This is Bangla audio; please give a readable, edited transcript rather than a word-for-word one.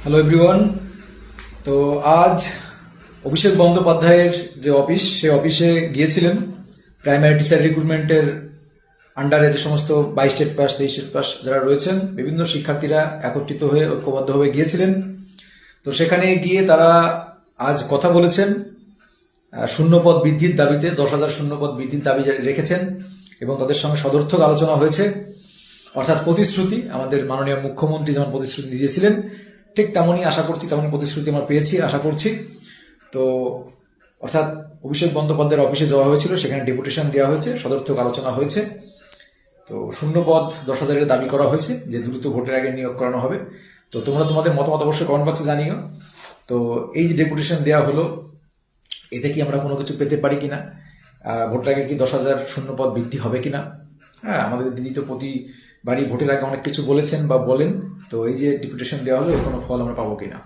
Hello everyone. তো আজ অভিষেক বন্দ্যোপাধ্যায়ের যে অফিস, সেই অফিসে গিয়েছিলেন প্রাইমারি টিচার রিক্রুটমেন্টের আন্ডারে যে সমস্ত 22 স্টেট পাস 23 স্টেট পাস যারা রয়েছেন, বিভিন্ন শিক্ষার্থীরা একত্রিত হয়ে ঐক্যবদ্ধভাবে গিয়েছিলেন। তো সেখানে গিয়ে তারা আজ কথা বলেছেন শূন্যপদ বৃদ্ধির দাবিতে, 10,000 শূন্যপদ বৃদ্ধির দাবি রেখেছেন এবং তাদের সঙ্গে সদর্থক আলোচনা হয়েছে। অর্থাৎ প্রতিশ্রুতি, আমাদের মাননীয় মুখ্যমন্ত্রী যেমন প্রতিশ্রুতি দিয়েছিলেন, ঠিক তেমনই আশা করছি, তেমনই প্রতিশ্রুতি আমরা পেয়েছি আশা করছি। তো অর্থাৎ অভিষেক বন্দ্যোপাধ্যায়ের অফিসে যাওয়া হয়েছিল, সেখানে ডেপুটেশন দেওয়া হয়েছে, সদর্থক আলোচনা হয়েছে। তো শূন্যপদ 10,000-এর দাবি করা হয়েছে যে দ্রুত ভোটের আগে নিয়োগ করানো হবে। তো তোমরা তোমাদের মতামত অবশ্যই কমেন্ট বক্সে জানিও। তো এই যে ডেপুটেশন দেওয়া হলো, এতে কি আমরা কোনো কিছু পেতে পারি কিনা, ভোটের আগে কি 10,000 শূন্যপদ বৃদ্ধি হবে কিনা? হ্যাঁ, আমাদের দিদি তো প্রতিবারই ভোটের আগে অনেক কিছু বলেছেন বা বলেন। তো এই যে ডেপুটেশন দেওয়া হলো, এর কোনো ফল আমরা পাবো কিনা?